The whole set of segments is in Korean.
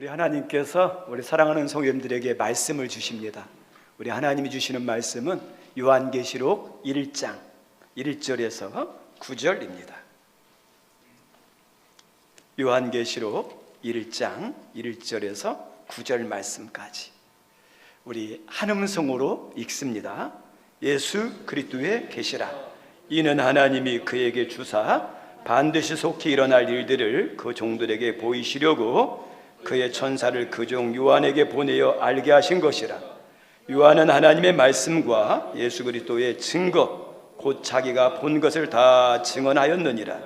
우리 하나님께서 우리 사랑하는 성도님들에게 말씀을 주십니다. 우리 하나님이 주시는 말씀은 요한계시록 1장 1절에서 9절입니다. 요한계시록 1장 1절에서 9절 말씀까지 우리 한 음성으로 읽습니다. 예수 그리스도의 계시라. 이는 하나님이 그에게 주사 반드시 속히 일어날 일들을 그 종들에게 보이시려고 그의 천사를 그 종 요한에게 보내어 알게 하신 것이라. 요한은 하나님의 말씀과 예수 그리스도의 증거 곧 자기가 본 것을 다 증언하였느니라.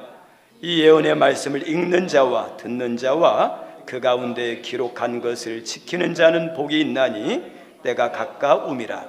이 예언의 말씀을 읽는 자와 듣는 자와 그 가운데 기록한 것을 지키는 자는 복이 있나니 때가 가까움이라.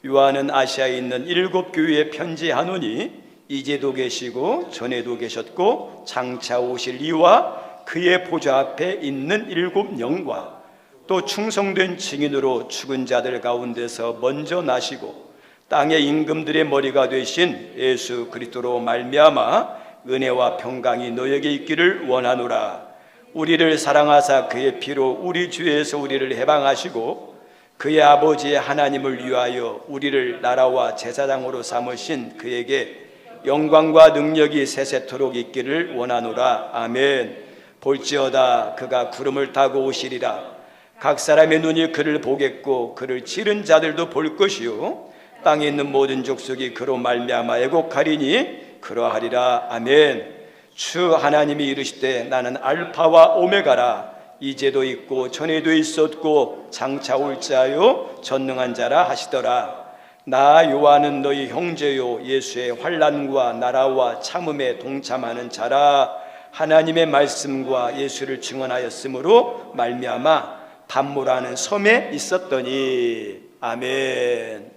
요한은 아시아에 있는 7 교회에 편지하노니 이제도 계시고 전에도 계셨고 장차 오실 이와 그의 보좌 앞에 있는 7 영과 또 충성된 증인으로 죽은 자들 가운데서 먼저 나시고 땅의 임금들의 머리가 되신 예수 그리스도로 말미암아 은혜와 평강이 너에게 있기를 원하노라. 우리를 사랑하사 그의 피로 우리 주에서 우리를 해방하시고 그의 아버지의 하나님을 위하여 우리를 나라와 제사장으로 삼으신 그에게 영광과 능력이 세세토록 있기를 원하노라. 아멘. 볼지어다 그가 구름을 타고 오시리라. 각 사람의 눈이 그를 보겠고 그를 치른 자들도 볼 것이요 땅에 있는 모든 족속이 그로 말미암아 애곡하리니 그러하리라. 아멘. 주 하나님이 이르시되 나는 알파와 오메가라. 이제도 있고 전에도 있었고 장차 올 자요 전능한 자라 하시더라. 나 요한은 너희 형제요 예수의 환난과 나라와 참음에 동참하는 자라. 하나님의 말씀과 예수를 증언하였으므로 말미암아 담모라는 섬에 있었더니. 아멘.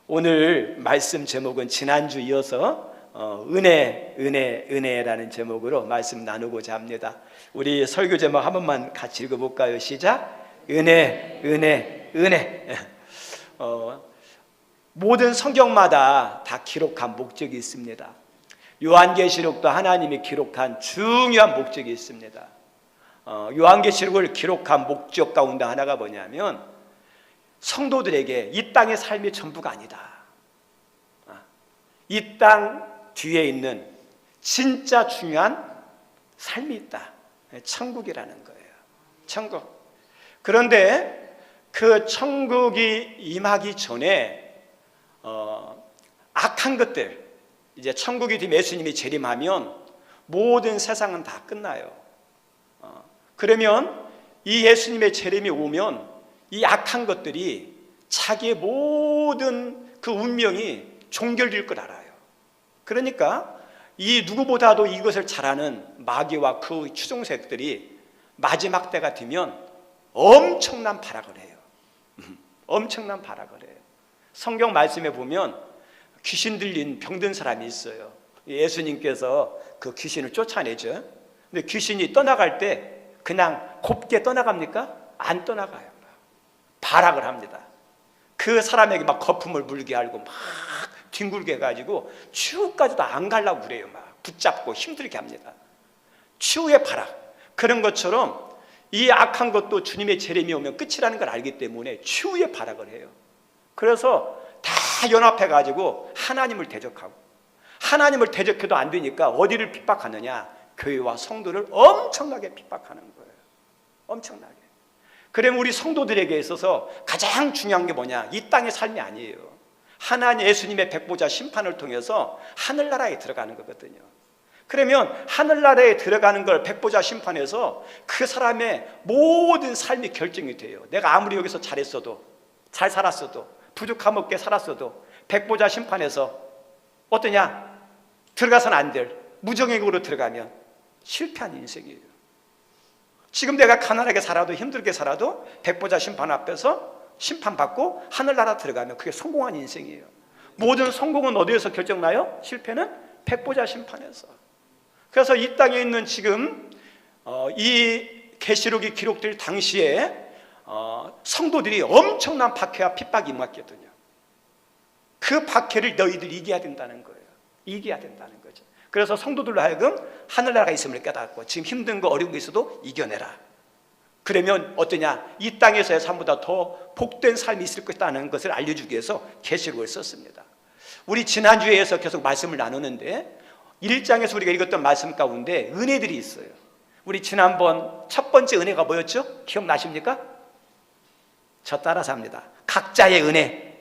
오늘 말씀 제목은 지난주 이어서 은혜라는 제목으로 말씀 나누고자 합니다. 우리 설교 제목 한 번만 같이 읽어볼까요? 시작. 은혜. 모든 성경마다 다 기록한 목적이 있습니다. 요한계시록도 하나님이 기록한 중요한 목적이 있습니다. 요한계시록을 기록한 목적 가운데 하나가 뭐냐면 성도들에게 이 땅의 삶이 전부가 아니다. 이 땅 뒤에 있는 진짜 중요한 삶이 있다. 천국이라는 거예요. 천국. 그런데 그 천국이 임하기 전에 악한 것들, 이제 천국이 되면 예수님이 재림하면 모든 세상은 다 끝나요. 그러면 이 예수님의 재림이 오면 이 악한 것들이 자기의 모든 그 운명이 종결될 걸 알아요. 그러니까 이 누구보다도 이것을 잘 아는 마귀와 그 추종색들이 마지막 때가 되면 엄청난 발악을 해요. 엄청난 발악을 해요. 성경 말씀에 보면 귀신 들린 병든 사람이 있어요. 예수님께서 그 귀신을 쫓아내죠. 근데 귀신이 떠나갈 때 그냥 곱게 떠나갑니까? 안 떠나가요. 발악을 합니다. 그 사람에게 막 거품을 물게 하고 막 뒹굴게 해가지고 추후까지도 안 가려고 그래요. 막 붙잡고 힘들게 합니다. 추후의 발악. 그런 것처럼 이 악한 것도 주님의 재림이 오면 끝이라는 걸 알기 때문에 추후의 발악을 해요. 그래서 다 연합해가지고 하나님을 대적하고, 하나님을 대적해도 안 되니까 어디를 핍박하느냐? 교회와 성도를 엄청나게 핍박하는 거예요. 엄청나게. 그러면 우리 성도들에게 있어서 가장 중요한 게 뭐냐? 이 땅의 삶이 아니에요. 하나님 예수님의 백보자 심판을 통해서 하늘나라에 들어가는 거거든요. 그러면 하늘나라에 들어가는 걸 백보자 심판에서 그 사람의 모든 삶이 결정이 돼요. 내가 아무리 여기서 잘했어도, 잘 살았어도, 부족함 없게 살았어도 백보자 심판에서 어떠냐? 들어가서는 안 될 무정액으로 들어가면 실패한 인생이에요. 지금 내가 가난하게 살아도 힘들게 살아도 백보자 심판 앞에서 심판받고 하늘나라 들어가면 그게 성공한 인생이에요. 모든 성공은 어디에서 결정나요? 실패는 백보자 심판에서. 그래서 이 땅에 있는 지금 이 계시록이 기록될 당시에 성도들이 엄청난 박해와 핍박이 임했거든요. 그 박해를 너희들 이겨야 된다는 거예요. 이겨야 된다는 거죠. 그래서 성도들로 하여금 하늘나라가 있음을 깨닫고 지금 힘든 거 어려운 거 있어도 이겨내라. 그러면 어떠냐? 이 땅에서의 삶보다 더 복된 삶이 있을 것이라는 것을 알려주기 위해서 계시록을 썼습니다. 우리 지난주에서 계속 말씀을 나누는데 1장에서 우리가 읽었던 말씀 가운데 은혜들이 있어요. 우리 지난번 첫 번째 은혜가 뭐였죠? 기억나십니까? 저 따라서 합니다. 각자의 은혜.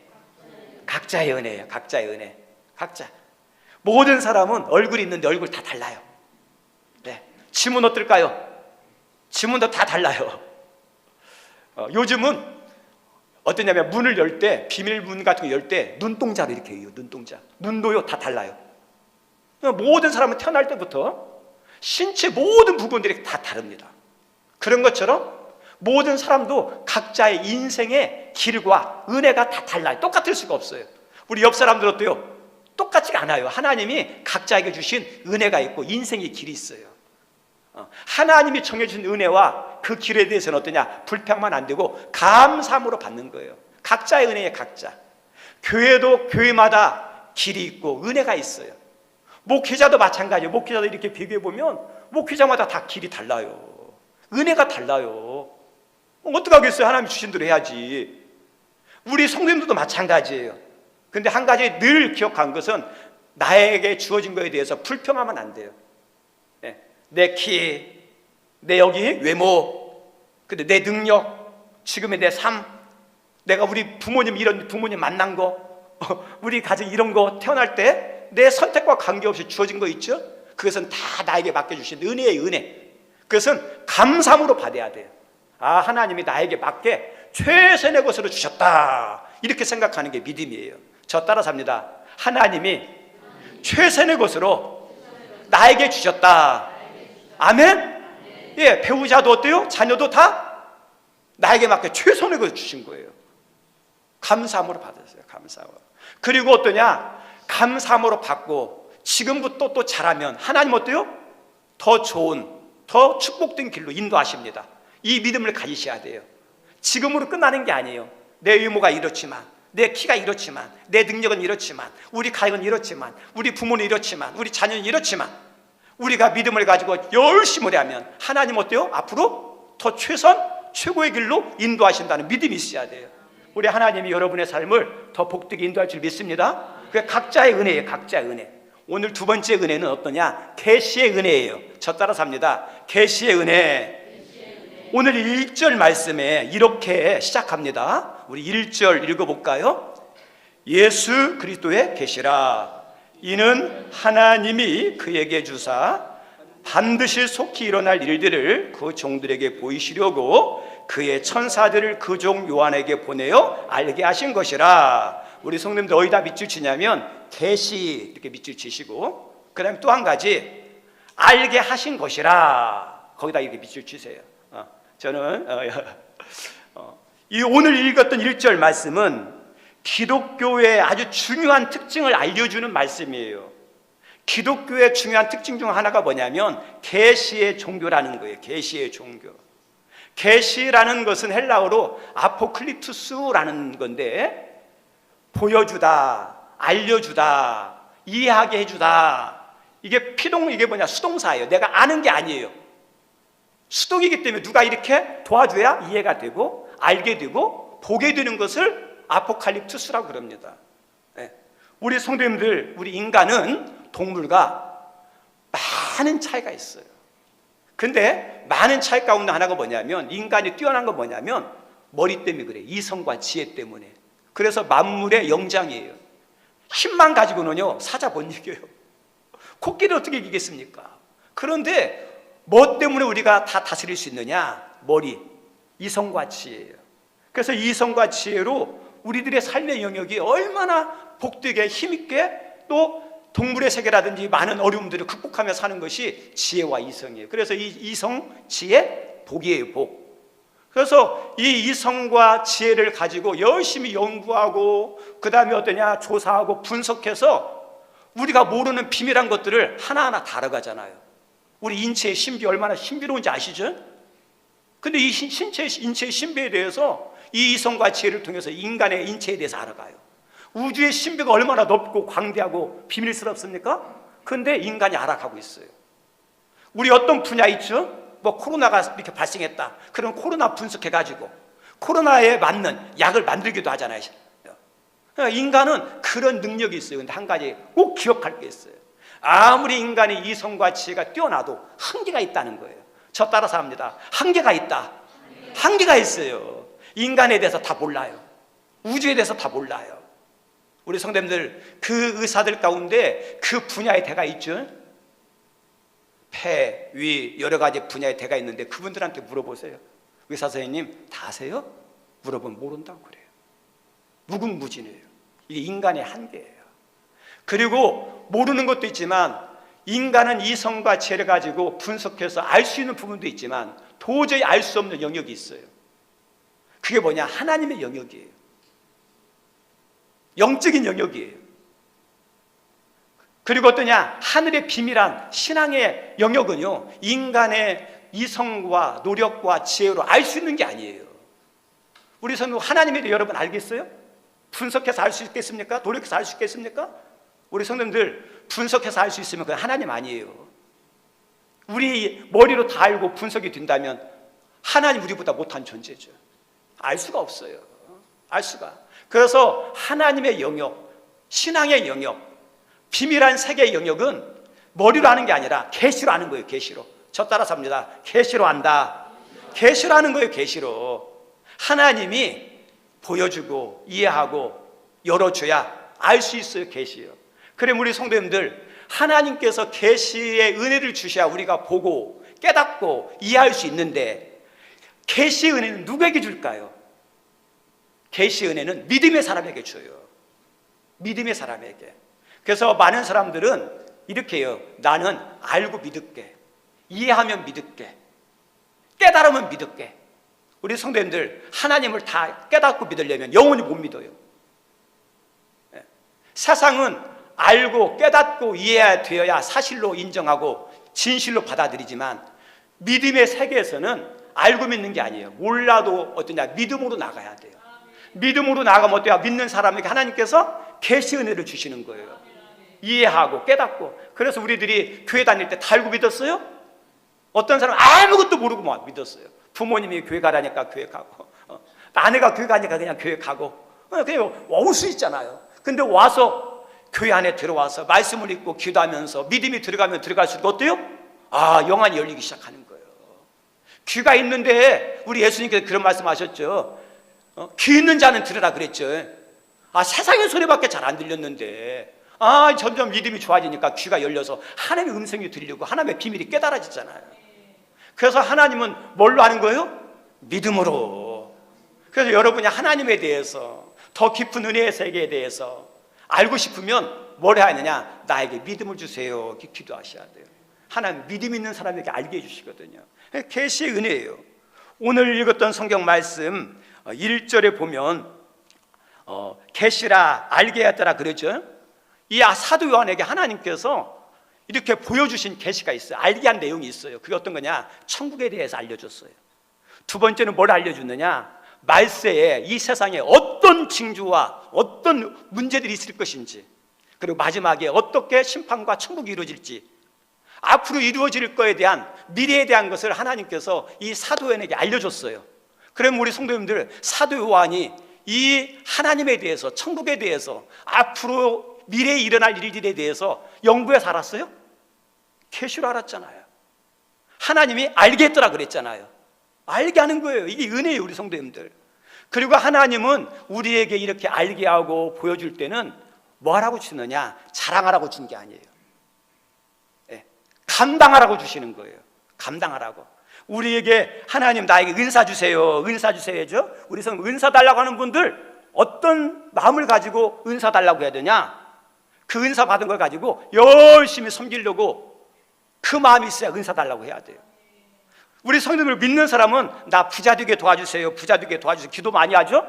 각자의 은혜예요. 각자의 은혜. 각자. 모든 사람은 얼굴이 있는데 얼굴 다 달라요. 네. 지문 어떨까요? 지문도 다 달라요. 요즘은 어떠냐면 문을 열 때, 비밀문 같은 거 열 때 눈동자로 이렇게 해요. 눈동자. 눈도요 다 달라요. 모든 사람은 태어날 때부터 신체 모든 부분들이 다 다릅니다. 그런 것처럼 모든 사람도 각자의 인생의 길과 은혜가 다 달라요. 똑같을 수가 없어요. 우리 옆 사람들 어때요? 똑같지가 않아요. 하나님이 각자에게 주신 은혜가 있고 인생의 길이 있어요. 하나님이 정해주신 은혜와 그 길에 대해서는 어떠냐? 불평만 안 되고 감사함으로 받는 거예요. 각자의 은혜에 각자. 교회도 교회마다 길이 있고 은혜가 있어요. 목회자도 마찬가지예요. 목회자도 이렇게 비교해보면 목회자마다 다 길이 달라요. 은혜가 달라요. 어떻게 하겠어요? 하나님이 주신 대로 해야지. 우리 성도님들도 마찬가지예요. 근데 한 가지 늘 기억한 것은 나에게 주어진 거에 대해서 불평하면 안 돼요. 내 키, 내 여기 외모, 근데 내 능력, 지금의 내 삶, 내가 우리 부모님 이런 부모님 만난 거, 우리 가정 이런 거 태어날 때 내 선택과 관계없이 주어진 거 있죠? 그것은 다 나에게 맡겨주신 은혜의 은혜. 그것은 감사함으로 받아야 돼요. 아, 하나님이 나에게 맞게 최선의 것으로 주셨다. 이렇게 생각하는 게 믿음이에요. 저 따라서 합니다. 하나님이 최선의 것으로 나에게 주셨다. 아멘? 예, 배우자도 어때요? 자녀도 다 나에게 맞게 최선의 것을 주신 거예요. 감사함으로 받았어요. 감사함으로. 그리고 어떠냐? 감사함으로 받고 지금부터 또 잘하면 하나님 어때요? 더 좋은, 더 축복된 길로 인도하십니다. 이 믿음을 가지셔야 돼요. 지금으로 끝나는 게 아니에요. 내 외모가 이렇지만, 내 키가 이렇지만, 내 능력은 이렇지만, 우리 가정은 이렇지만, 우리 부모는 이렇지만, 우리 자녀는 이렇지만, 우리가 믿음을 가지고 열심히 하면 하나님 어때요? 앞으로 더 최고의 길로 인도하신다는 믿음이 있어야 돼요. 우리 하나님이 여러분의 삶을 더 복되게 인도할 줄 믿습니다. 그게 각자의 은혜예요. 각자의 은혜. 오늘 두 번째 은혜는 어떠냐? 계시의 은혜예요. 저 따라서 합니다. 계시의 은혜. 오늘 1절 말씀에 이렇게 시작합니다. 우리 1절 읽어볼까요? 예수 그리스도의 계시라. 이는 하나님이 그에게 주사 반드시 속히 일어날 일들을 그 종들에게 보이시려고 그의 천사들을 그 종 요한에게 보내어 알게 하신 것이라. 우리 성도님들 어디다 밑줄 치냐면 계시 이렇게 밑줄 치시고, 그 다음에 또 한 가지 알게 하신 것이라 거기다 이렇게 밑줄 치세요. 저는 이 오늘 읽었던 1절 말씀은 기독교의 아주 중요한 특징을 알려주는 말씀이에요. 기독교의 중요한 특징 중 하나가 뭐냐면 계시의 종교라는 거예요. 계시의 종교. 계시라는 것은 헬라어로 아포클립투스라는 건데, 보여주다, 알려주다, 이해하게 해주다. 이게 이게 뭐냐? 수동사예요. 내가 아는 게 아니에요. 수동이기 때문에 누가 이렇게 도와줘야 이해가 되고 알게 되고 보게 되는 것을 아포칼립투스라고 그럽니다. 우리 성도님들, 우리 인간은 동물과 많은 차이가 있어요. 근데 많은 차이 가운데 하나가 뭐냐면, 인간이 뛰어난 건 뭐냐면 머리 때문에 그래요. 이성과 지혜 때문에. 그래서 만물의 영장이에요. 힘만 가지고는요 사자 못 이겨요. 코끼리 어떻게 이기겠습니까? 그런데 뭐 때문에 우리가 다 다스릴 수 있느냐? 머리, 이성과 지혜예요. 그래서 이성과 지혜로 우리들의 삶의 영역이 얼마나 복되게 힘있게, 또 동물의 세계라든지 많은 어려움들을 극복하며 사는 것이 지혜와 이성이에요. 그래서 이 이성, 지혜, 복이에요. 복. 그래서 이 이성과 지혜를 가지고 열심히 연구하고, 그 다음에 어떠냐? 조사하고 분석해서 우리가 모르는 비밀한 것들을 하나하나 다 알아가잖아요. 우리 인체의 신비 얼마나 신비로운지 아시죠? 근데 이 인체의 신비에 대해서 이 이성과 지혜를 통해서 인간의 인체에 대해서 알아가요. 우주의 신비가 얼마나 넓고 광대하고 비밀스럽습니까? 근데 인간이 알아가고 있어요. 우리 어떤 분야 있죠? 뭐 코로나가 이렇게 발생했다. 그럼 코로나 분석해가지고 코로나에 맞는 약을 만들기도 하잖아요. 인간은 그런 능력이 있어요. 근데 한 가지 꼭 기억할 게 있어요. 아무리 인간의 이성과 지혜가 뛰어나도 한계가 있다는 거예요. 저 따라서 합니다. 한계가 있다. 한계가 있어요. 인간에 대해서 다 몰라요. 우주에 대해서 다 몰라요. 우리 성도님들, 그 의사들 가운데 그 분야의 대가 있죠. 폐, 위, 여러 가지 분야의 대가 있는데 그분들한테 물어보세요. 의사 선생님 다 아세요? 물어보면 모른다고 그래요. 무궁무진해요. 이게 인간의 한계예요. 그리고 모르는 것도 있지만 인간은 이성과 지혜를 가지고 분석해서 알 수 있는 부분도 있지만 도저히 알 수 없는 영역이 있어요. 그게 뭐냐? 하나님의 영역이에요. 영적인 영역이에요. 그리고 어떠냐? 하늘의 비밀한 신앙의 영역은요, 인간의 이성과 노력과 지혜로 알 수 있는 게 아니에요. 우리 성도 하나님에 대해 여러분 알겠어요? 분석해서 알 수 있겠습니까? 노력해서 알 수 있겠습니까? 우리 성도님들 분석해서 알 수 있으면 그건 하나님 아니에요. 우리 머리로 다 알고 분석이 된다면 하나님 우리보다 못한 존재죠. 알 수가 없어요. 알 수가. 그래서 하나님의 영역, 신앙의 영역, 비밀한 세계의 영역은 머리로 아는 게 아니라 계시로 아는 거예요. 계시로. 저 따라서 합니다. 계시로 안다. 계시로 아는 거예요. 계시로. 하나님이 보여주고 이해하고 열어줘야 알 수 있어요. 계시요. 그럼 우리 성도님들, 하나님께서 계시의 은혜를 주셔야 우리가 보고 깨닫고 이해할 수 있는데 계시의 은혜는 누구에게 줄까요? 계시의 은혜는 믿음의 사람에게 줘요. 믿음의 사람에게. 그래서 많은 사람들은 이렇게 해요. 나는 알고 믿을게, 이해하면 믿을게, 깨달으면 믿을게. 우리 성도님들, 하나님을 다 깨닫고 믿으려면 영원히 못 믿어요. 세상은 알고 깨닫고 이해되어야 사실로 인정하고 진실로 받아들이지만 믿음의 세계에서는 알고 믿는 게 아니에요. 몰라도 어떠냐? 믿음으로 나가야 돼요. 믿음으로 나가면 어때요? 믿는 사람에게 하나님께서 계시 은혜를 주시는 거예요. 이해하고 깨닫고. 그래서 우리들이 교회 다닐 때 다 알고 믿었어요? 어떤 사람은 아무것도 모르고 막 믿었어요. 부모님이 교회 가라니까 교회 가고, 아내가 교회 가니까 그냥 교회 가고, 그냥 올 수 있잖아요. 근데 와서 교회 안에 들어와서 말씀을 읽고 기도하면서 믿음이 들어가면 들어갈수록 어때요? 아, 영안이 열리기 시작하는 거예요. 귀가 있는데 우리 예수님께서 그런 말씀하셨죠. 귀 있는 자는 들으라 그랬죠. 아, 세상의 소리밖에 잘 안 들렸는데 점점 믿음이 좋아지니까 귀가 열려서 하나님의 음성이 들리고 하나님의 비밀이 깨달아지잖아요. 그래서 하나님은 뭘로 하는 거예요? 믿음으로. 그래서 여러분이 하나님에 대해서 더 깊은 은혜의 세계에 대해서 알고 싶으면 뭘 해야 하느냐? 나에게 믿음을 주세요. 이렇게 기도하셔야 돼요. 하나님 믿음 있는 사람에게 알게 해주시거든요. 계시의 은혜예요. 오늘 읽었던 성경 말씀 1절에 보면 계시라 알게 하더라 그러죠. 이 사도 요한에게 하나님께서 이렇게 보여주신 계시가 있어요. 알게 한 내용이 있어요. 그게 어떤 거냐? 천국에 대해서 알려줬어요. 두 번째는 뭘 알려줬느냐? 말세에 이 세상에 어떤 징조와 어떤 문제들이 있을 것인지, 그리고 마지막에 어떻게 심판과 천국이 이루어질지, 앞으로 이루어질 거에 대한 미래에 대한 것을 하나님께서 이 사도 요한에게 알려줬어요. 그럼 우리 성도님들, 사도 요한이 이 하나님에 대해서, 천국에 대해서, 앞으로 미래에 일어날 일들에 대해서 연구해서 알았어요? 계시로 알았잖아요. 하나님이 알게 했더라 그랬잖아요. 알게 하는 거예요. 이게 은혜예요, 우리 성도님들. 그리고 하나님은 우리에게 이렇게 알게 하고 보여줄 때는 뭐 하라고 주느냐? 자랑하라고 준 게 아니에요. 감당하라고 주시는 거예요. 감당하라고. 우리에게 하나님 나에게 은사 주세요. 은사 주세요 해죠. 우리 성 은사 달라고 하는 분들 어떤 마음을 가지고 은사 달라고 해야 되냐? 그 은사 받은 걸 가지고 열심히 섬기려고 그 마음이 있어야 은사 달라고 해야 돼요. 우리 성도님을 믿는 사람은 나 부자 되게 도와주세요, 부자 되게 도와주세요 기도 많이 하죠.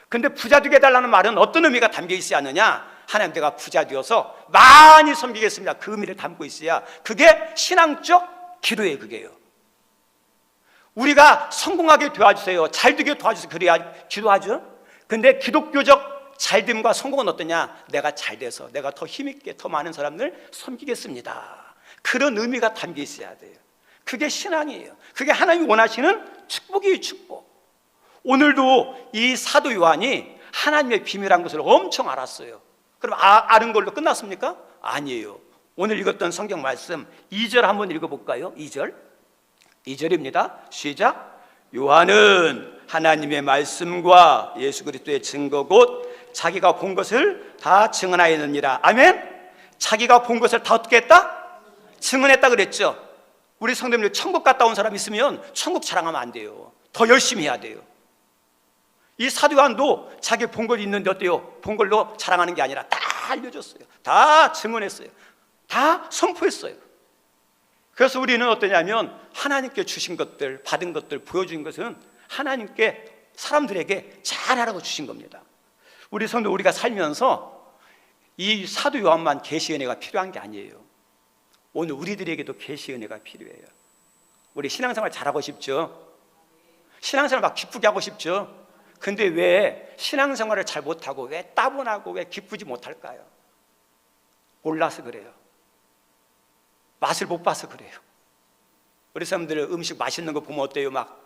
근데 부자 되게 해달라는 말은 어떤 의미가 담겨 있어야 하느냐? 하나님 내가 부자 되어서 많이 섬기겠습니다. 그 의미를 담고 있어야 그게 신앙적 기도예요. 그게요. 우리가 성공하게 도와주세요, 잘 되게 도와주세요 그래야 기도하죠. 근데 기독교적 잘됨과 성공은 어떠냐? 내가 잘 돼서 내가 더 힘있게 더 많은 사람들 섬기겠습니다. 그런 의미가 담겨 있어야 돼요. 그게 신앙이에요. 그게 하나님이 원하시는 축복이에요. 축복. 오늘도 이 사도 요한이 하나님의 비밀한 것을 엄청 알았어요. 그럼 아는 걸로 끝났습니까? 아니에요. 오늘 읽었던 성경 말씀 2절 한번 읽어볼까요? 2절입니다. 시작. 요한은 하나님의 말씀과 예수 그리스도의 증거 곧 자기가 본 것을 다 증언하였느니라. 아멘. 자기가 본 것을 다 어떻게 했다? 증언했다 그랬죠. 우리 성도님들 천국 갔다 온 사람 있으면 천국 자랑하면 안 돼요. 더 열심히 해야 돼요. 이 사도 요한도 자기 본 걸 있는데 어때요? 본 걸로 자랑하는 게 아니라 다 알려줬어요. 다 증언했어요. 다 선포했어요. 그래서 우리는 어떠냐면 하나님께 주신 것들, 받은 것들, 보여준 것은 하나님께 사람들에게 잘하라고 주신 겁니다. 우리 성도 우리가 살면서 이 사도 요한만 계시 은혜가 필요한 게 아니에요. 오늘 우리들에게도 계시 은혜가 필요해요. 우리 신앙생활 잘하고 싶죠? 신앙생활 막 기쁘게 하고 싶죠? 근데 왜 신앙생활을 잘 못하고 왜 따분하고 왜 기쁘지 못할까요? 몰라서 그래요. 맛을 못 봐서 그래요. 우리 사람들 음식 맛있는 거 보면 어때요? 막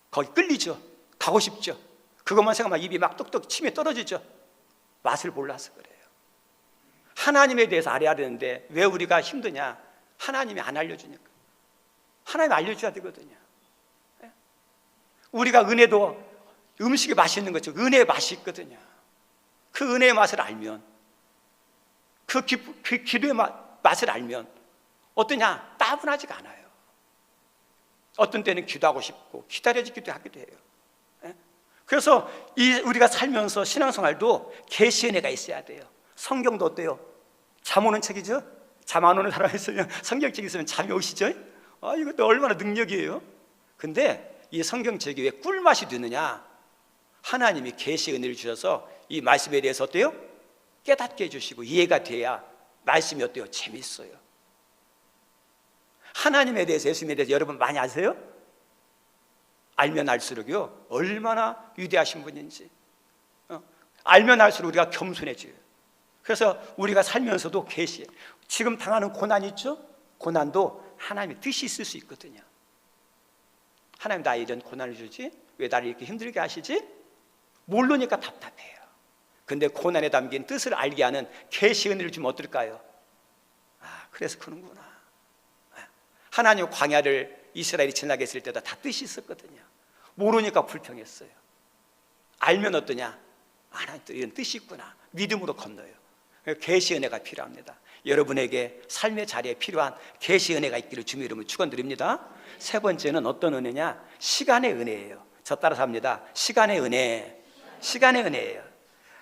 거기 끌리죠. 가고 싶죠. 그것만 생각하면 입이 막 뚝뚝 침이 떨어지죠. 맛을 몰라서 그래요. 하나님에 대해서 알아야 되는데 왜 우리가 힘드냐? 하나님이 안 알려주니까. 하나님 알려줘야 되거든요. 우리가 은혜도 음식이 맛있는 거죠. 은혜의 맛이 있거든요. 그 은혜의 맛을 알면, 그 기도의 맛을 알면 어떠냐? 따분하지가 않아요. 어떤 때는 기도하고 싶고 기다려지기도 하기도 해요. 그래서 우리가 살면서 신앙생활도 계시 은혜가 있어야 돼요. 성경도 어때요? 잠 오는 책이죠? 잠 안 오는 사람 있으면 성경책 있으면 잠이 오시죠? 이것도 얼마나 능력이에요. 근데 이 성경책이 왜 꿀맛이 되느냐? 하나님이 계시 은혜를 주셔서 이 말씀에 대해서 어때요? 깨닫게 해주시고 이해가 돼야 말씀이 어때요? 재밌어요. 하나님에 대해서, 예수님에 대해서 여러분 많이 아세요? 알면 알수록요 얼마나 위대하신 분인지 알면 알수록 우리가 겸손해져요. 그래서 우리가 살면서도 계시, 지금 당하는 고난 있죠? 고난도 하나님의 뜻이 있을 수 있거든요. 하나님 나 이런 고난을 주지? 왜 나를 이렇게 힘들게 하시지? 모르니까 답답해요. 근데 고난에 담긴 뜻을 알게 하는 계시 은혜를 주면 어떨까요? 그래서 그런구나. 하나님 광야를 이스라엘이 지나게 했을 때도 다 뜻이 있었거든요. 모르니까 불평했어요. 알면 어떠냐? 하나님 또 이런 뜻이 있구나. 믿음으로 건너요. 계시 은혜가 필요합니다. 여러분에게 삶의 자리에 필요한 계시 은혜가 있기를 주님의 이름으로 축원드립니다. 세 번째는 어떤 은혜냐? 시간의 은혜예요. 저 따라서 합니다. 시간의 은혜. 시간의 은혜예요.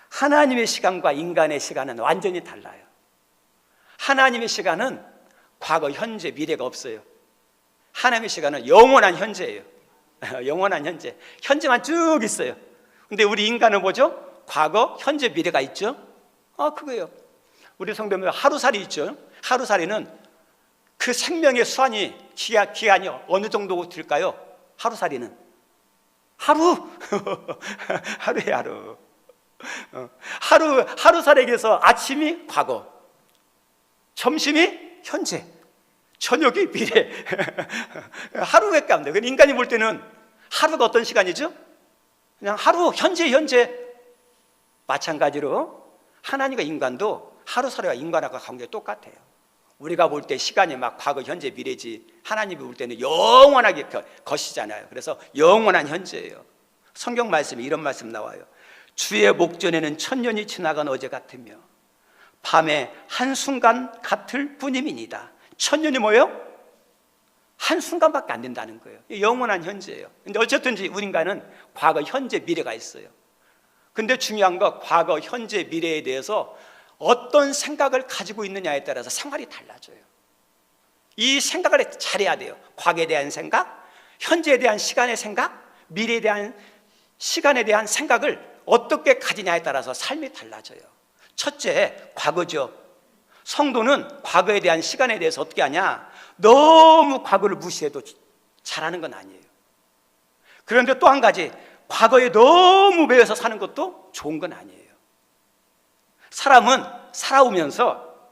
하나님의 시간과 인간의 시간은 완전히 달라요. 하나님의 시간은 과거, 현재, 미래가 없어요. 하나님의 시간은 영원한 현재예요. 영원한 현재. 현재만 쭉 있어요. 근데 우리 인간은 뭐죠? 과거, 현재, 미래가 있죠? 그거예요. 우리 성도님들 하루살이 있죠? 하루살이는 그 생명의 수완이, 기간이 어느 정도 될까요? 하루살이는 하루. 하루에 하루. 하루살이에서 아침이 과거, 점심이 현재, 저녁이 미래. 하루밖에 안 돼요. 인간이 볼 때는 하루가 어떤 시간이죠? 그냥 하루, 현재. 마찬가지로 하나님과 인간도 하루살이와 인간과 관계가 똑같아요. 우리가 볼 때 시간이 막 과거, 현재, 미래지 하나님이 볼 때는 영원하게 것이잖아요. 그래서 영원한 현재예요. 성경 말씀에 이런 말씀 나와요. 주의 목전에는 천년이 지나간 어제 같으며 밤에 한순간 같을 뿐임이니이다. 천년이 뭐예요? 한순간밖에 안 된다는 거예요. 영원한 현재예요. 근데 어쨌든지 우리 인간은 과거, 현재, 미래가 있어요. 근데 중요한 건 과거, 현재, 미래에 대해서 어떤 생각을 가지고 있느냐에 따라서 생활이 달라져요. 이 생각을 잘해야 돼요. 과거에 대한 생각, 현재에 대한 시간의 생각, 미래에 대한 시간에 대한 생각을 어떻게 가지냐에 따라서 삶이 달라져요. 첫째, 과거죠. 성도는 과거에 대한 시간에 대해서 어떻게 하냐? 너무 과거를 무시해도 잘하는 건 아니에요. 그런데 또 한 가지, 과거에 너무 매여서 사는 것도 좋은 건 아니에요. 사람은 살아오면서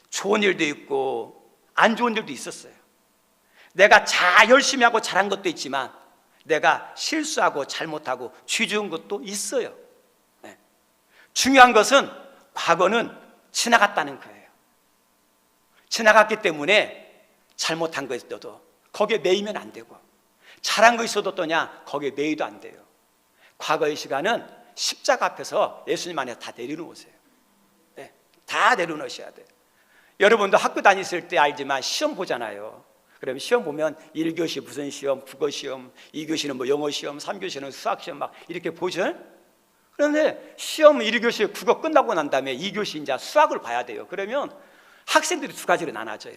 좋은 일도 있고 안 좋은 일도 있었어요. 내가 열심히 하고 잘한 것도 있지만 내가 실수하고 잘못하고 죄 지은 것도 있어요. 네. 중요한 것은 과거는 지나갔다는 거예요. 지나갔기 때문에 잘못한 거 있어도 거기에 매이면 안 되고, 잘한 거 있어도 또냐 거기에 매이도 안 돼요. 과거의 시간은 십자가 앞에서 예수님 안에 다 내려놓으세요. 네. 다 내려놓으셔야 돼요. 여러분도 학교 다니실 때 알지만 시험 보잖아요. 그러면 시험 보면 1교시 무슨 시험, 국어 시험, 2교시는 뭐 영어 시험, 3교시는 수학 시험 막 이렇게 보죠. 그런데 시험 1교시 국어 끝나고 난 다음에 2교시 이제 수학을 봐야 돼요. 그러면 학생들이 두 가지로 나눠져요.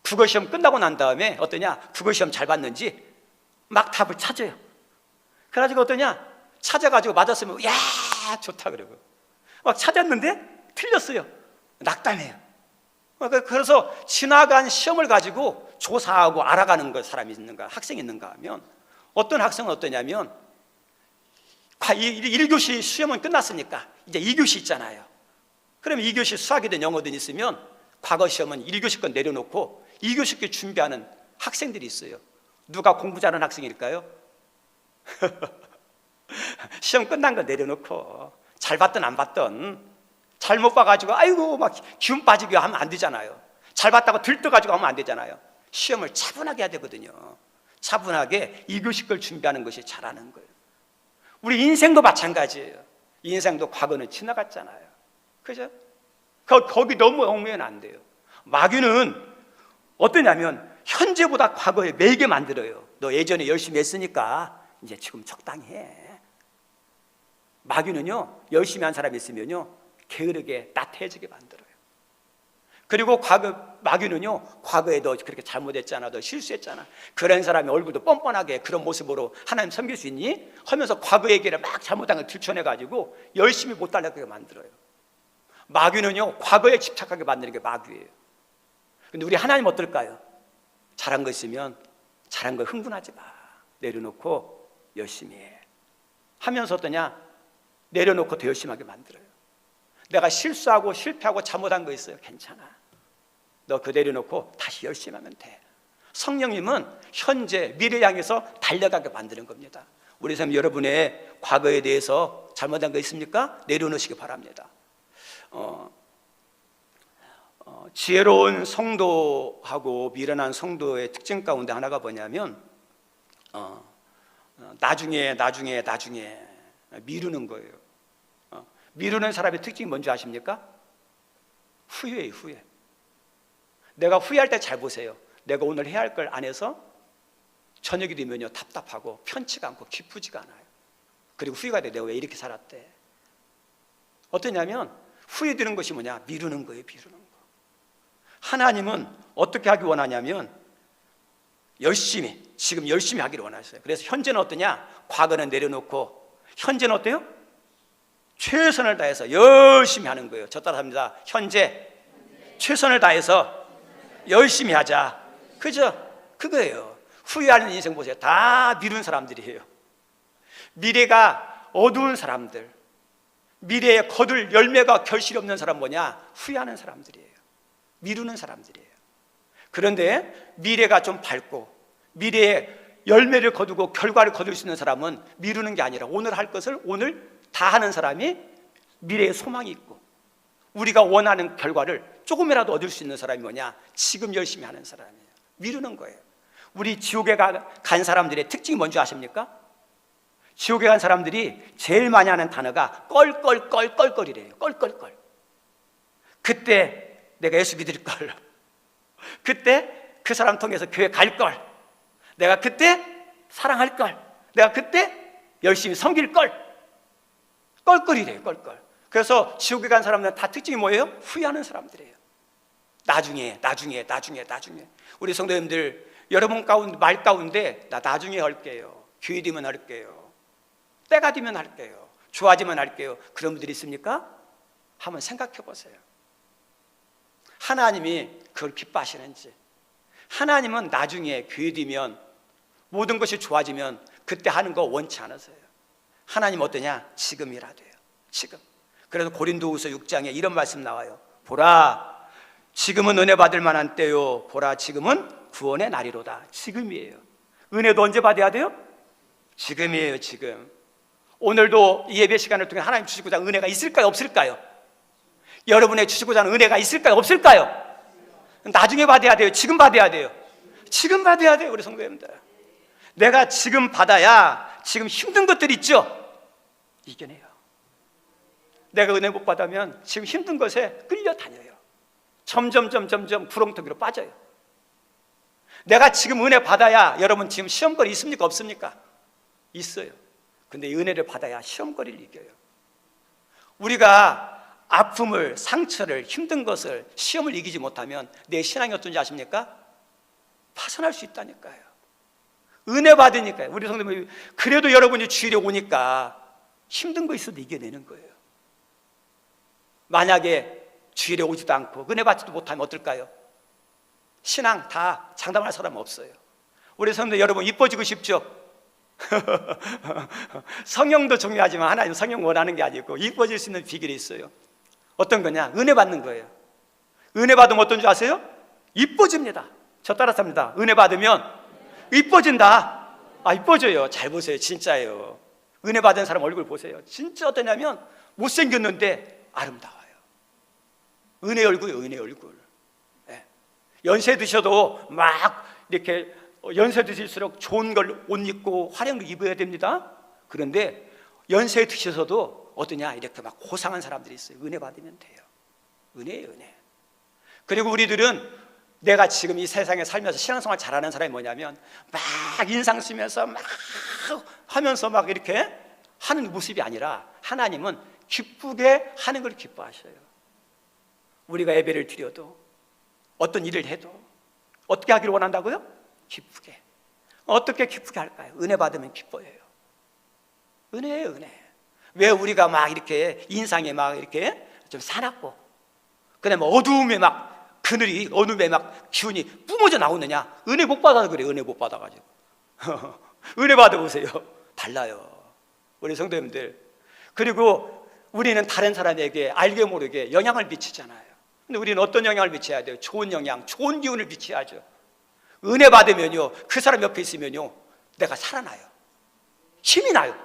국어 시험 끝나고 난 다음에 어떠냐, 국어 시험 잘 봤는지 막 답을 찾아요. 그래가지고 어떠냐, 찾아가지고 맞았으면 야 좋다 그러고, 막 찾았는데 틀렸어요. 낙담해요. 그래서 지나간 시험을 가지고 조사하고 알아가는 거 사람이 있는가, 학생이 있는가 하면, 어떤 학생은 어떠냐면 1교시 시험은 끝났으니까 이제 2교시 있잖아요. 그러면 2교시 수학이든 영어든 있으면 과거 시험은 1교시 건 내려놓고 2교시 거 준비하는 학생들이 있어요. 누가 공부 잘하는 학생일까요? 시험 끝난 거 내려놓고 잘 봤든 안 봤든 잘못 봐가지고 아이고 막 기운 빠지게 하면 안 되잖아요. 잘 봤다고 들떠가지고 하면 안 되잖아요. 시험을 차분하게 해야 되거든요. 차분하게 2교시 걸 준비하는 것이 잘하는 거예요. 우리 인생도 마찬가지예요. 인생도 과거는 지나갔잖아요. 그죠? 거기 너무 얽매이면 안 돼요. 마귀는 어떠냐면 현재보다 과거에 매이게 만들어요. 너 예전에 열심히 했으니까 이제 지금 적당히 해. 마귀는요, 열심히 한 사람이 있으면요 게으르게 나태해지게 만들어요. 그리고 마귀는요, 과거에 너 그렇게 잘못했잖아, 너 실수했잖아, 그런 사람이 얼굴도 뻔뻔하게 그런 모습으로 하나님 섬길 수 있니? 하면서 과거 얘기를 막 잘못한 걸 들춰내가지고 열심히 못 달라지게 만들어요. 마귀는요, 과거에 집착하게 만드는 게 마귀예요. 근데 우리 하나님 어떨까요? 잘한 거 있으면 잘한 거 흥분하지 마, 내려놓고 열심히 해 하면서 어떠냐, 내려놓고 더 열심히 하게 만들어요. 내가 실수하고 실패하고 잘못한 거 있어요, 괜찮아, 너 그 내려놓고 다시 열심히 하면 돼. 성령님은 현재 미래 향해서 달려가게 만드는 겁니다. 우리 삶 여러분의 과거에 대해서 잘못한 거 있습니까? 내려놓으시기 바랍니다. 지혜로운 성도하고 미련한 성도의 특징 가운데 하나가 뭐냐면 나중에 미루는 거예요. 미루는 사람의 특징이 뭔지 아십니까? 후회예요, 후회. 내가 후회할 때 잘 보세요. 내가 오늘 해야 할 걸 안 해서 저녁이 되면요 답답하고 편치가 않고 기쁘지가 않아요. 그리고 후회가 돼. 내가 왜 이렇게 살았대? 어떠냐면 후회 드는 것이 뭐냐? 미루는 거예요, 미루는 거. 하나님은 어떻게 하기 원하냐면 지금 열심히 하기를 원하셨어요. 그래서 현재는 어떠냐? 과거는 내려놓고 현재는 어때요? 최선을 다해서 열심히 하는 거예요. 저 따라합니다. 현재 최선을 다해서 열심히 하자. 그죠? 그거예요. 후회하는 인생 보세요. 다 미룬 사람들이에요. 미래가 어두운 사람들, 미래에 거둘 열매가 결실이 없는 사람 뭐냐? 후회하는 사람들이에요. 미루는 사람들이에요. 그런데 미래가 좀 밝고 미래에 열매를 거두고 결과를 거둘 수 있는 사람은 미루는 게 아니라 오늘 할 것을 오늘 다 하는 사람이 미래에 소망이 있고, 우리가 원하는 결과를 조금이라도 얻을 수 있는 사람이 뭐냐? 지금 열심히 하는 사람이에요. 미루는 거예요. 우리 지옥에 간 사람들의 특징이 뭔지 아십니까? 지옥에 간 사람들이 제일 많이 하는 단어가 껄껄껄껄껄이래요. 껄껄껄. 그때 내가 예수 믿을 걸, 그때 그 사람 통해서 교회 갈 걸, 내가 그때 사랑할 걸, 내가 그때 열심히 섬길 걸, 껄껄이래요. 껄껄. 그래서 지옥에 간 사람들은 다 특징이 뭐예요? 후회하는 사람들이에요. 나중에. 우리 성도님들, 여러분 말 가운데 나 나중에 할게요, 기회 되면 할게요, 때가 되면 할게요, 좋아지면 할게요, 그런 분들이 있습니까? 한번 생각해 보세요. 하나님이 그걸 기뻐하시는지. 하나님은 나중에 기회 되면 모든 것이 좋아지면 그때 하는 거 원치 않으세요. 하나님 어떠냐? 지금이라 돼요. 지금. 그래서 고린도후서 6장에 이런 말씀 나와요. 보라, 지금은 은혜 받을 만한 때요, 보라, 지금은 구원의 날이로다. 지금이에요. 은혜도 언제 받아야 돼요? 지금이에요. 지금. 오늘도 이 예배 시간을 통해 하나님 주시고자 하는 은혜가 있을까요? 없을까요? 여러분의 주시고자 하는 은혜가 있을까요? 없을까요? 나중에 받아야 돼요? 지금 받아야 돼요? 지금 받아야 돼요. 우리 성도님들, 내가 지금 받아야 지금 힘든 것들 있죠? 이겨내요. 내가 은혜 못 받으면 지금 힘든 것에 끌려다녀요. 점점 구렁텅이로 빠져요. 내가 지금 은혜 받아야, 여러분 지금 시험거리 있습니까? 없습니까? 있어요. 근데 이 은혜를 받아야 시험거리를 이겨요. 우리가 아픔을, 상처를, 힘든 것을, 시험을 이기지 못하면 내 신앙이 어떤지 아십니까? 파산할 수 있다니까요. 은혜 받으니까요. 우리 성도님이, 그래도 여러분이 주일에 오니까 힘든 거 있어도 이겨내는 거예요. 만약에 주일에 오지도 않고 은혜 받지도 못하면 어떨까요? 신앙 다 장담할 사람 없어요. 우리 성도 여러분, 이뻐지고 싶죠? 성형도 중요하지만 하나님 성형 원하는 게 아니고 이뻐질 수 있는 비결이 있어요. 어떤 거냐? 은혜 받는 거예요. 은혜 받으면 어떤 줄 아세요? 이뻐집니다. 저 따라서 합니다. 은혜 받으면 이뻐진다. 이뻐져요. 잘 보세요. 진짜예요. 은혜 받은 사람 얼굴 보세요. 진짜 어떠냐면 못생겼는데 아름다워요. 은혜 얼굴이에요. 은혜 얼굴. 네. 연세 드셔도 막 이렇게 연세 드실수록 좋은 걸 옷 입고 화려한 걸 입어야 됩니다. 그런데 연세 드셔서도 어떠냐, 이렇게 막 고상한 사람들이 있어요. 은혜 받으면 돼요. 은혜예요, 은혜. 그리고 우리들은, 내가 지금 이 세상에 살면서 신앙생활 잘하는 사람이 뭐냐면 막 인상 쓰면서 막 하면서 막 이렇게 하는 모습이 아니라, 하나님은 기쁘게 하는 걸 기뻐하셔요. 우리가 예배를 드려도, 어떤 일을 해도 어떻게 하기를 원한다고요? 기쁘게. 어떻게 기쁘게 할까요? 은혜 받으면 기뻐해요. 은혜예요, 은혜. 왜 우리가 막 이렇게 인상에 막 이렇게 좀 사납고, 그다음에 어두움에 막 그늘이, 어둠에 막 기운이 뿜어져 나오느냐? 은혜 못 받아서 그래요. 은혜 못 받아가지고. 은혜 받아보세요. 달라요, 우리 성도님들. 그리고 우리는 다른 사람에게 알게 모르게 영향을 미치잖아요. 근데 우리는 어떤 영향을 미쳐야 돼요? 좋은 영향, 좋은 기운을 미쳐야죠. 은혜 받으면요, 그 사람 옆에 있으면요, 내가 살아나요. 힘이 나요.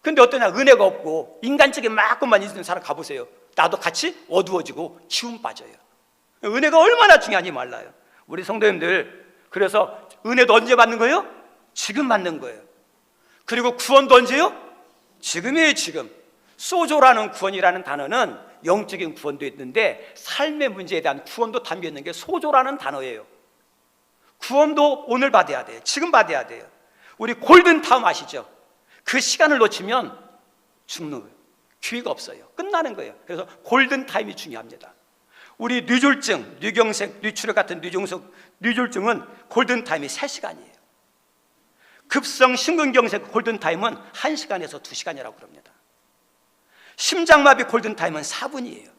근데 어떠냐? 은혜가 없고 인간적인 막것만 있는 사람 가보세요. 나도 같이 어두워지고 기운 빠져요. 은혜가 얼마나 중요한지 몰라요, 우리 성도님들. 그래서 은혜도 언제 받는 거예요? 지금 받는 거예요. 그리고 구원도 언제요? 지금이에요, 지금. 소조라는 구원이라는 단어는 영적인 구원도 있는데, 삶의 문제에 대한 구원도 담겨 있는 게 소조라는 단어예요. 구원도 오늘 받아야 돼요. 지금 받아야 돼요. 우리 골든타임 아시죠? 그 시간을 놓치면 죽는 거예요. 기회가 없어요. 끝나는 거예요. 그래서 골든타임이 중요합니다. 우리 뇌졸중, 뇌경색, 뇌출혈 같은 뇌졸중은 골든타임이 3시간이에요. 급성 심근경색 골든타임은 1시간에서 2시간이라고 그럽니다. 심장마비 골든타임은 4분이에요.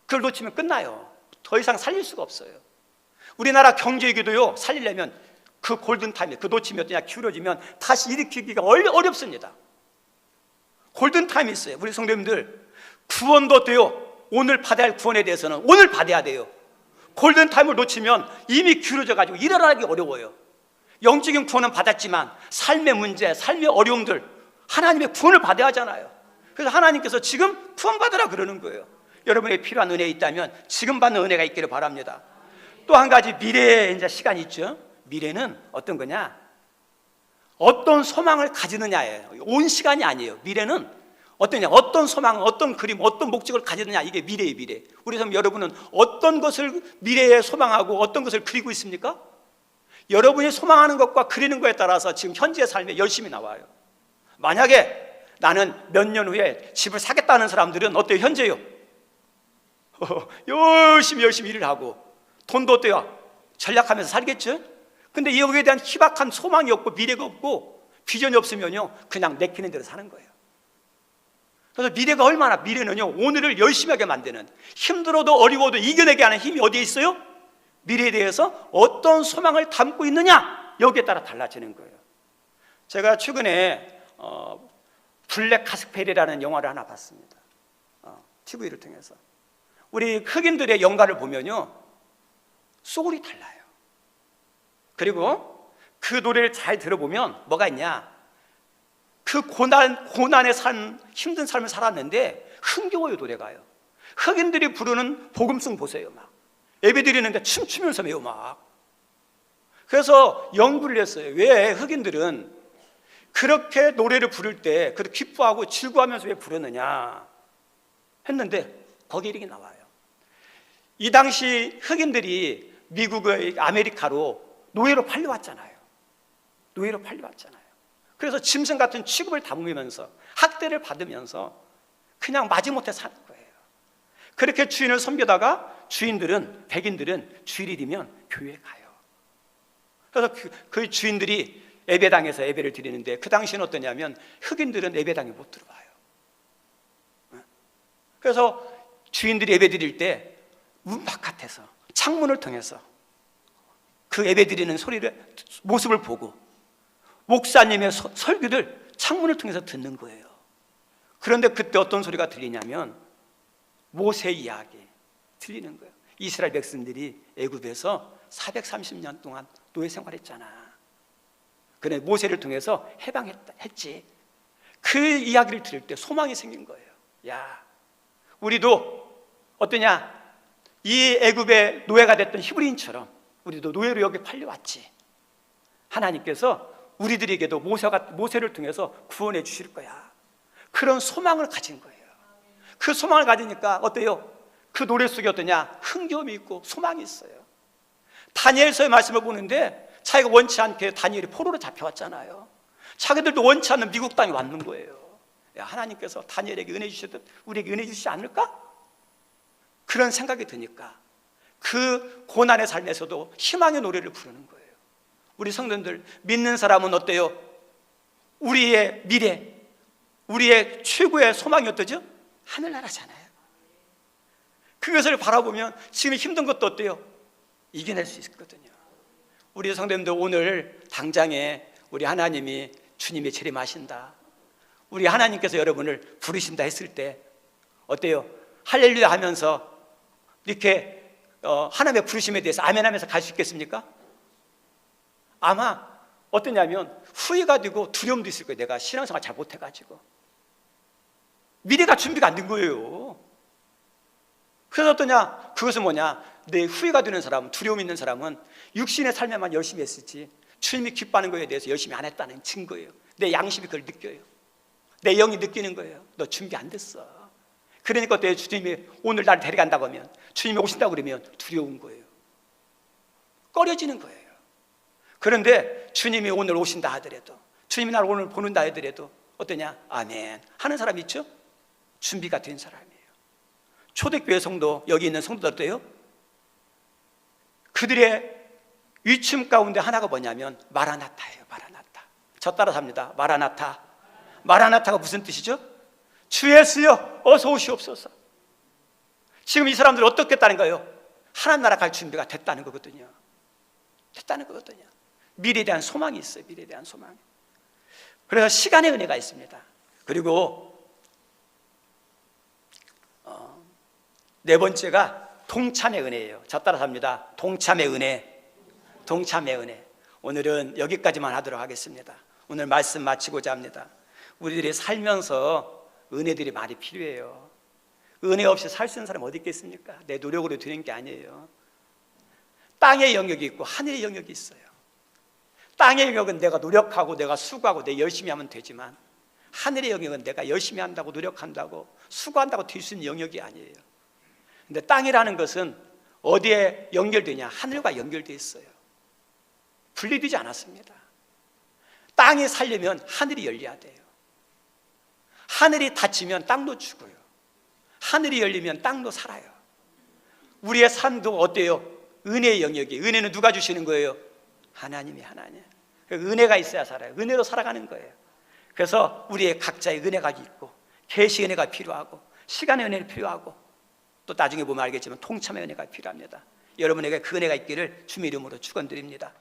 그걸 놓치면 끝나요. 더 이상 살릴 수가 없어요. 우리나라 경제위기도요, 살리려면 그 골든타임에, 그 놓치면 어떠냐, 기울어지면 다시 일으키기가 어렵습니다. 골든타임이 있어요. 우리 성도님들, 구원도 어때요? 오늘 받아야 할 구원에 대해서는 오늘 받아야 돼요. 골든타임을 놓치면 이미 기울어져 가지고 일어나기 어려워요. 영적인 구원은 받았지만 삶의 문제, 삶의 어려움들, 하나님의 구원을 받아야 하잖아요. 그래서 하나님께서 지금 구원 받으라 그러는 거예요. 여러분에게 필요한 은혜 있다면 지금 받는 은혜가 있기를 바랍니다. 또 한 가지, 미래의 이제 시간이 있죠. 미래는 어떤 거냐? 어떤 소망을 가지느냐예요. 온 시간이 아니에요. 미래는 어떠냐? 어떤 소망, 어떤 그림, 어떤 목적을 가지느냐, 이게 미래의 미래. 우리 여러분은 어떤 것을 미래에 소망하고 어떤 것을 그리고 있습니까? 여러분이 소망하는 것과 그리는 것에 따라서 지금 현재의 삶에 열심히 나와요. 만약에 나는 몇 년 후에 집을 사겠다는 사람들은 어때요? 현재요? 열심히 일을 하고 돈도 어때요? 전략하면서 살겠죠? 근데 여기에 대한 희박한 소망이 없고 미래가 없고 비전이 없으면요, 그냥 내키는 대로 사는 거예요. 그래서 미래가 얼마나, 미래는요, 오늘을 열심히 하게 만드는, 힘들어도 어려워도 이겨내게 하는 힘이 어디에 있어요? 미래에 대해서 어떤 소망을 담고 있느냐, 여기에 따라 달라지는 거예요. 제가 최근에 블랙 가스펠이라는 영화를 하나 봤습니다. TV를 통해서. 우리 흑인들의 영가를 보면요, 소울이 달라요. 그리고 그 노래를 잘 들어보면 뭐가 있냐, 그 고난의 삶, 힘든 삶을 살았는데 흥겨워요. 노래가요. 흑인들이 부르는 복음송 보세요. 막 예배 드리는데 춤추면서 매우 막. 그래서 연구를 했어요. 왜 흑인들은 그렇게 노래를 부를 때 그렇게 기뻐하고 즐거워하면서 왜 부르느냐 했는데 거기에 이렇게 나와요. 이 당시 흑인들이 미국의 아메리카로 노예로 팔려왔잖아요. 노예로 팔려왔잖아요. 그래서 짐승 같은 취급을 당하면서 학대를 받으면서 그냥 마지못해 사는 거예요. 그렇게 주인을 섬기다가 주인들은, 백인들은 주일이면 교회에 가요. 그래서 그 주인들이 예배당에서 예배를 드리는데 그 당시는 어떠냐면 흑인들은 예배당에 못 들어와요. 그래서 주인들이 예배 드릴 때 문 바깥에서 창문을 통해서 그 예배 드리는 소리를, 모습을 보고 목사님의 설교를 창문을 통해서 듣는 거예요. 그런데 그때 어떤 소리가 들리냐면 모세 이야기 들리는 거예요. 이스라엘 백성들이 애굽에서 430년 동안 노예 생활했잖아. 그래 모세를 통해서 해방했지. 그 이야기를 들을 때 소망이 생긴 거예요. 야, 우리도 어떠냐, 이 애굽의 노예가 됐던 히브리인처럼 우리도 노예로 여기 팔려왔지. 하나님께서 우리들에게도 모세를 통해서 구원해 주실 거야. 그런 소망을 가진 거예요. 그 소망을 가지니까 어때요? 그 노래 속에 어떠냐, 흥겨움이 있고 소망이 있어요. 다니엘서의 말씀을 보는데 자기가 원치 않게 다니엘이 포로로 잡혀왔잖아요. 자기들도 원치 않는 미국 땅에 왔는 거예요. 야, 하나님께서 다니엘에게 은혜 주시듯 우리에게 은혜 주시지 않을까? 그런 생각이 드니까 그 고난의 삶에서도 희망의 노래를 부르는 거예요. 우리 성도들, 믿는 사람은 어때요? 우리의 미래, 우리의 최고의 소망이 어떠죠? 하늘나라잖아요. 그것을 바라보면 지금 힘든 것도 어때요? 이겨낼 수 있거든요. 우리 성도님들, 오늘 당장에 우리 하나님이 주님의 재림하신다, 우리 하나님께서 여러분을 부르신다 했을 때 어때요? 할렐루야 하면서 이렇게 하나님의 부르심에 대해서 아멘 하면서 갈 수 있겠습니까? 아마 어떠냐면 후회가 되고 두려움도 있을 거예요. 내가 신앙생활 잘 못해가지고 미래가 준비가 안 된 거예요. 그래서 어떠냐, 그것은 뭐냐, 내 후회가 되는 사람, 두려움 있는 사람은 육신의 삶에만 열심히 했을지 주님이 기뻐하는 것에 대해서 열심히 안 했다는 증거예요. 내 양심이 그걸 느껴요. 내 영이 느끼는 거예요. 너 준비 안 됐어. 그러니까 어때요? 주님이 오늘 나를 데려간다고 하면, 주님이 오신다고 그러면 두려운 거예요. 꺼려지는 거예요. 그런데 주님이 오늘 오신다 하더라도, 주님이 나를 오늘 보는다 하더라도 어떠냐? 아멘 하는 사람 있죠? 준비가 된 사람이에요. 초대교회 성도, 여기 있는 성도들도요, 그들의 위춤 가운데 하나가 뭐냐면 마라나타예요. 마라나타. 저 따라서 합니다. 마라나타. 마라나타가 무슨 뜻이죠? 주 예수여 어서 오시옵소서. 지금 이 사람들이 어떻게 했다는 거예요? 하나님 나라 갈 준비가 됐다는 거거든요. 됐다는 거거든요. 미래에 대한 소망이 있어요. 미래에 대한 소망. 그래서 시간의 은혜가 있습니다. 그리고 네 번째가 동참의 은혜예요. 저 따라서 합니다. 동참의 은혜. 동참의 은혜. 오늘은 여기까지만 하도록 하겠습니다. 오늘 말씀 마치고자 합니다. 우리들이 살면서 은혜들이 많이 필요해요. 은혜 없이 살 수 있는 사람이 어디 있겠습니까? 내 노력으로 되는 게 아니에요. 땅의 영역이 있고 하늘의 영역이 있어요. 땅의 영역은 내가 노력하고 내가 수고하고 내가 열심히 하면 되지만, 하늘의 영역은 내가 열심히 한다고 노력한다고 수고한다고 될 수 있는 영역이 아니에요. 근데 땅이라는 것은 어디에 연결되냐? 하늘과 연결되어 있어요. 분리되지 않았습니다. 땅이 살려면 하늘이 열려야 돼요. 하늘이 닫히면 땅도 죽어요. 하늘이 열리면 땅도 살아요. 우리의 삶도 어때요? 은혜의 영역이. 은혜는 누가 주시는 거예요? 하나님이. 하나님. 은혜가 있어야 살아요. 은혜로 살아가는 거예요. 그래서 우리의 각자의 은혜가 있고, 계시 은혜가 필요하고, 시간의 은혜가 필요하고, 또 나중에 보면 알겠지만 통참의 은혜가 필요합니다. 여러분에게 그 은혜가 있기를 주님의 이름으로 축원드립니다.